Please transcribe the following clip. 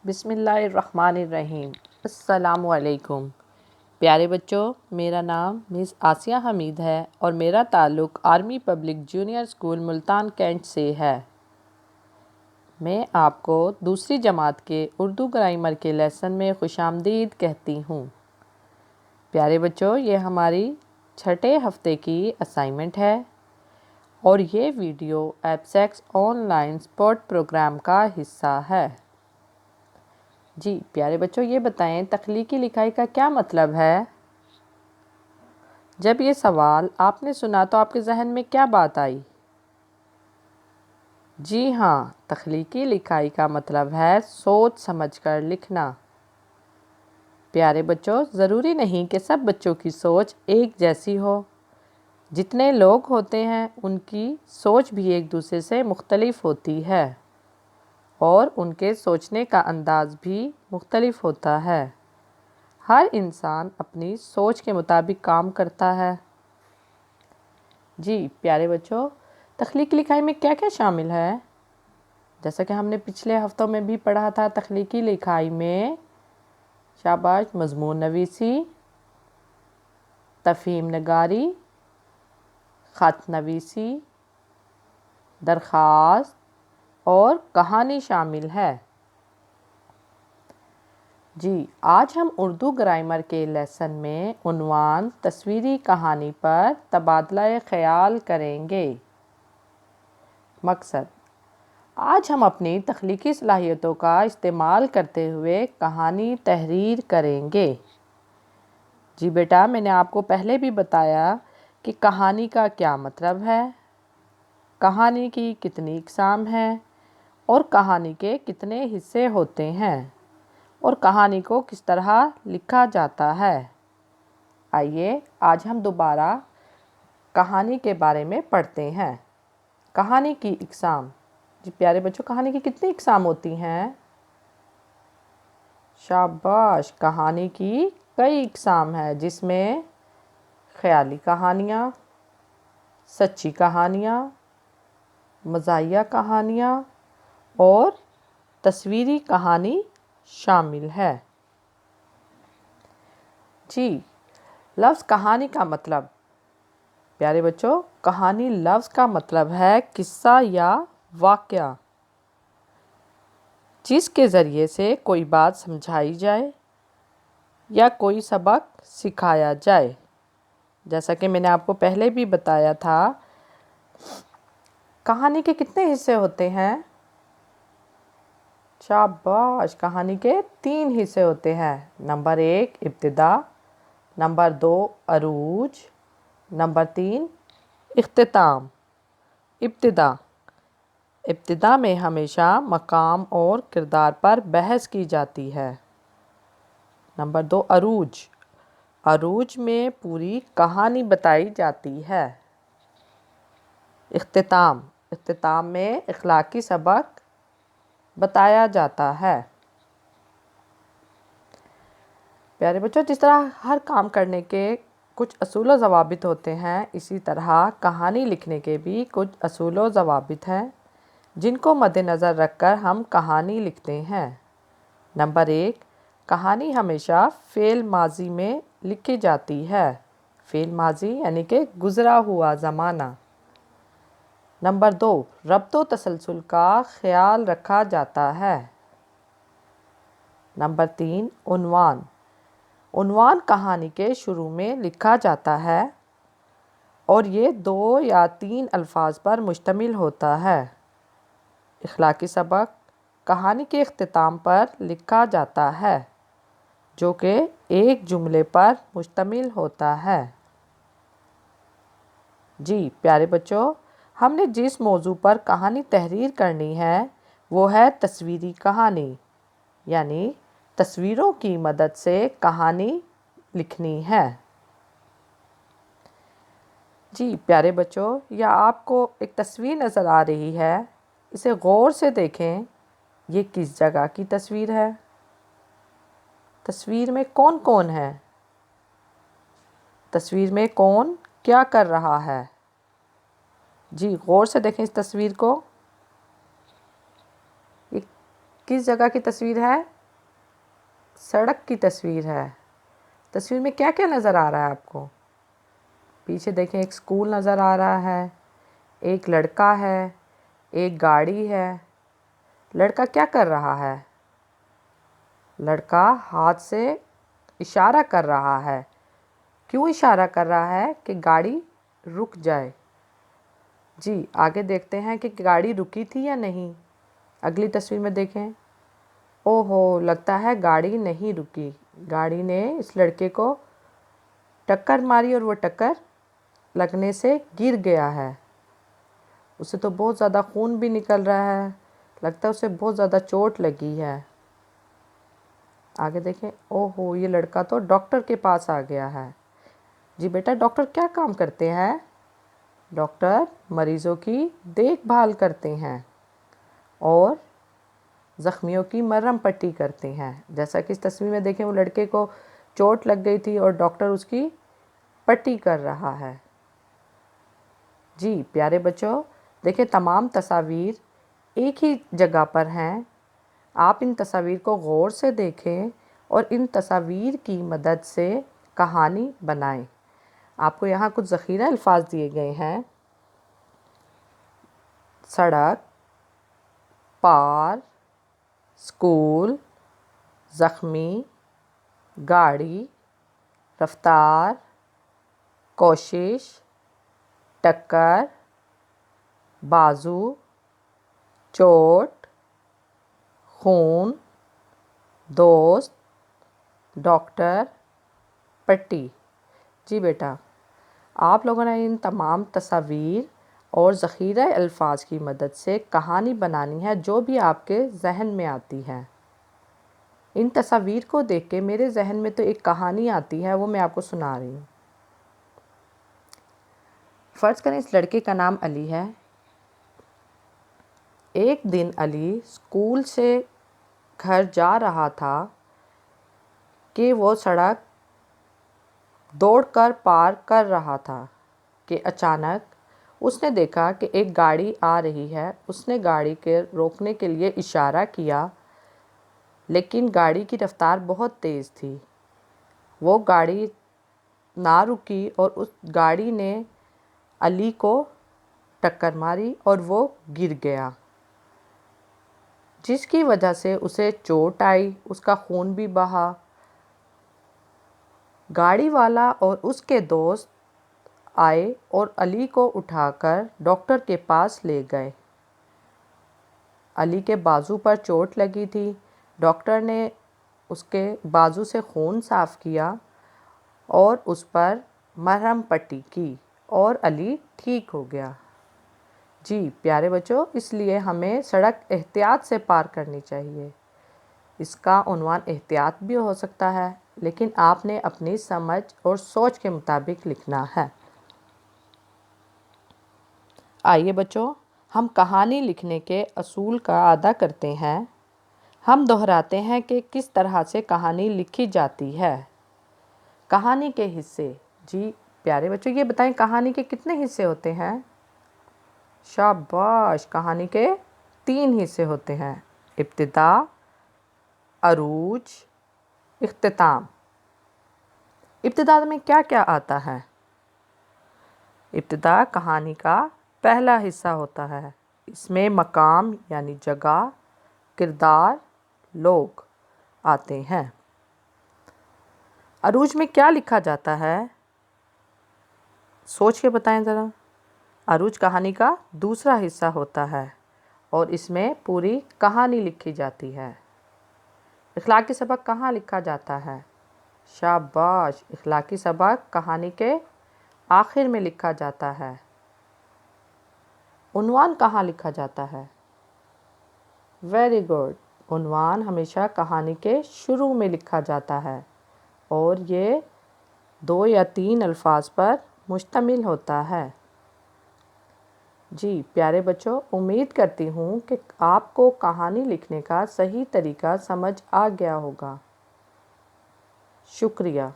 بسم اللہ الرحمن الرحیم۔ السلام علیکم پیارے بچوں، میرا نام مس آسیہ حمید ہے اور میرا تعلق army public junior school Multan cantt سے ہے۔ میں آپ کو دوسری جماعت کے اردو گرامر کے لیسن میں خوش آمدید کہتی ہوں۔ پیارے بچوں، یہ ہماری چھٹے ہفتے کی اسائنمنٹ ہے اور یہ ویڈیو ایبسیکس آن لائن سپورٹ پروگرام کا حصہ ہے۔ جی پیارے بچوں، یہ بتائیں تخلیقی لکھائی کا کیا مطلب ہے؟ جب یہ سوال آپ نے سنا تو آپ کے ذہن میں کیا بات آئی؟ جی ہاں، تخلیقی لکھائی کا مطلب ہے سوچ سمجھ کر لکھنا۔ پیارے بچوں، ضروری نہیں کہ سب بچوں کی سوچ ایک جیسی ہو۔ جتنے لوگ ہوتے ہیں ان کی سوچ بھی ایک دوسرے سے مختلف ہوتی ہے اور ان کے سوچنے کا انداز بھی مختلف ہوتا ہے۔ ہر انسان اپنی سوچ کے مطابق کام کرتا ہے۔ جی پیارے بچوں، تخلیقی لکھائی میں کیا کیا شامل ہے؟ جیسا کہ ہم نے پچھلے ہفتوں میں بھی پڑھا تھا، تخلیقی لکھائی میں شاباش مضمون نویسی، تفہیم نگاری، خط نویسی، درخواست اور کہانی شامل ہے۔ جی آج ہم اردو گرامر کے لیسن میں عنوان تصویری کہانی پر تبادلہ خیال کریں گے۔ مقصد: آج ہم اپنی تخلیقی صلاحیتوں کا استعمال کرتے ہوئے کہانی تحریر کریں گے۔ جی بیٹا، میں نے آپ کو پہلے بھی بتایا کہ کہانی کا کیا مطلب ہے، کہانی کی کتنی اقسام ہیں اور کہانی کے کتنے حصے ہوتے ہیں اور کہانی کو کس طرح لکھا جاتا ہے۔ آئیے آج ہم دوبارہ کہانی کے بارے میں پڑھتے ہیں۔ کہانی کی اقسام۔ جی پیارے بچوں، کہانی کی کتنی اقسام ہوتی ہیں؟ شاباش، کہانی کی کئی اقسام ہیں، جس میں خیالی کہانیاں، سچی کہانیاں، مزاحیہ کہانیاں اور تصویری کہانی شامل ہے۔ جی لفظ کہانی کا مطلب۔ پیارے بچوں، کہانی لفظ کا مطلب ہے قصہ یا واقعہ، جس کے ذریعے سے کوئی بات سمجھائی جائے یا کوئی سبق سکھایا جائے۔ جیسا کہ میں نے آپ کو پہلے بھی بتایا تھا، کہانی کے کتنے حصے ہوتے ہیں؟ شاباش، کہانی کے 3 حصے ہوتے ہیں۔ نمبر 1 ابتدا، نمبر 2 عروج، نمبر 3 اختتام۔ ابتدا میں ہمیشہ مقام اور کردار پر بحث کی جاتی ہے۔ نمبر 2 عروج میں پوری کہانی بتائی جاتی ہے۔ اختتام میں اخلاقی سبق بتایا جاتا ہے۔ پیارے بچوں، جس طرح ہر کام کرنے کے کچھ اصول و ضوابط ہوتے ہیں، اسی طرح کہانی لکھنے کے بھی کچھ اصول و ضوابط ہیں جن کو مد نظر رکھ کر ہم کہانی لکھتے ہیں۔ نمبر 1 کہانی ہمیشہ فعل ماضی میں لکھی جاتی ہے۔ فعل ماضی یعنی کہ گزرا ہوا زمانہ۔ نمبر 2 ربط و تسلسل کا خیال رکھا جاتا ہے۔ نمبر 3 عنوان کہانی کے شروع میں لکھا جاتا ہے اور یہ 2 یا 3 الفاظ پر مشتمل ہوتا ہے۔ اخلاقی سبق کہانی کے اختتام پر لکھا جاتا ہے، جو کہ ایک جملے پر مشتمل ہوتا ہے۔ جی پیارے بچوں، ہم نے جس موضوع پر کہانی تحریر کرنی ہے وہ ہے تصویری کہانی، یعنی تصویروں کی مدد سے کہانی لکھنی ہے۔ جی پیارے بچوں، یا آپ کو ایک تصویر نظر آ رہی ہے، اسے غور سے دیکھیں۔ یہ کس جگہ کی تصویر ہے؟ تصویر میں کون کون ہے؟ تصویر میں کون کیا کر رہا ہے؟ جی غور سے دیکھیں اس تصویر کو۔ یہ کس جگہ کی تصویر ہے؟ सड़क की तस्वीर है। तस्वीर में क्या क्या नज़र आ रहा है आपको? पीछे देखें, एक स्कूल नज़र आ रहा है, एक लड़का है, एक गाड़ी है। लड़का क्या कर रहा है? लड़का हाथ से इशारा कर रहा है। क्यों इशारा कर रहा है? कि गाड़ी रुक जाए। जी, आगे देखते हैं कि गाड़ी रुकी थी या नहीं। अगली तस्वीर में देखें। ओहो, लगता है गाड़ी नहीं रुकी। गाड़ी ने इस लड़के को टक्कर मारी और वो टक्कर लगने से गिर गया है। उसे तो बहुत ज़्यादा खून भी निकल रहा है। लगता है उसे बहुत ज़्यादा चोट लगी है। आगे देखें। ओहो, ये लड़का तो डॉक्टर के पास आ गया है। जी बेटा, डॉक्टर क्या काम करते हैं? डॉक्टर मरीज़ों की देखभाल करते हैं और ज़ख्मियों की मरहम पट्टी करते हैं। जैसा कि इस तस्वीर में देखें, वो लड़के को चोट लग गई थी और डॉक्टर उसकी पट्टी कर रहा है। जी प्यारे बच्चों, देखें तमाम तस्वीर एक ही जगह पर हैं। आप इन तस्वीर को गौर से देखें और इन तस्वीर की मदद से कहानी बनाएं। आपको यहाँ कुछ ज़ख़ीरा अल्फाज दिए गए हैं। सड़क, पार, स्कूल, ज़ख्मी, गाड़ी, रफ्तार, कोशिश, टक्कर, बाजू, चोट, खून, दोस्त, डॉक्टर, पट्टी। जी बेटा, आप लोगों ने इन तमाम तस्वीर और ज़ख़ीरा अल्फाज की मदद से कहानी बनानी है जो भी आपके जहन में आती है। इन तस्वीर को देख के मेरे जहन में तो एक कहानी आती है, वो मैं आपको सुना रही हूँ। फ़र्ज़ करें इस लड़के का नाम अली है। एक दिन अली स्कूल से घर जा रहा था कि वो सड़क दौड़कर पार कर रहा था कि अचानक उसने देखा कि एक गाड़ी आ रही है। उसने गाड़ी के रोकने के लिए इशारा किया, लेकिन गाड़ी की रफ़्तार बहुत तेज़ थी। वो गाड़ी ना रुकी और उस गाड़ी ने अली को टक्कर मारी और वो गिर गया, जिसकी वजह से उसे चोट आई, उसका खून भी बहा। गाड़ी वाला और उसके दोस्त आए और अली को उठाकर डॉक्टर के पास ले गए। अली के बाजू पर चोट लगी थी। डॉक्टर ने उसके बाजू से खून साफ़ किया और उस पर मरहम पट्टी की और अली ठीक हो गया। जी प्यारे बच्चों, इसलिए हमें सड़क एहतियात से पार करनी चाहिए। इसका उन्वान एहतियात भी हो सकता है, लेकिन आपने अपनी समझ और सोच के मुताबिक लिखना है। आइए बच्चों, हम कहानी लिखने के असूल का अदा करते हैं। हम दोहराते हैं कि किस तरह से कहानी लिखी जाती है। कहानी के हिस्से। जी प्यारे बच्चों, ये बताएं कहानी के कितने हिस्से होते हैं? शाबाश, कहानी के 3 हिस्से होते हैं। इब्तिदा, अरूज, इख्तिताम। इब्तिदा में क्या क्या आता है? इब्तिदा कहानी का पहला हिस्सा होता है। इसमें मकाम यानी जगह, किरदार, लोग आते हैं। अरूज में क्या लिखा जाता है? सोच के बताएं ज़रा। अरूज कहानी का दूसरा हिस्सा होता है और इसमें पूरी कहानी लिखी जाती है। इखलाकी सबक कहाँ लिखा जाता है? शाबाश, इखलाकी सबक कहानी के आखिर में लिखा जाता है। उन्वान कहाँ लिखा जाता है? वेरी गुड, उन्वान हमेशा कहानी के शुरू में लिखा जाता है और ये 2 या 3 अल्फाज पर मुश्तमिल होता है। जी प्यारे बच्चों, उम्मीद करती हूँ कि आपको कहानी लिखने का सही तरीका समझ आ गया होगा। शुक्रिया।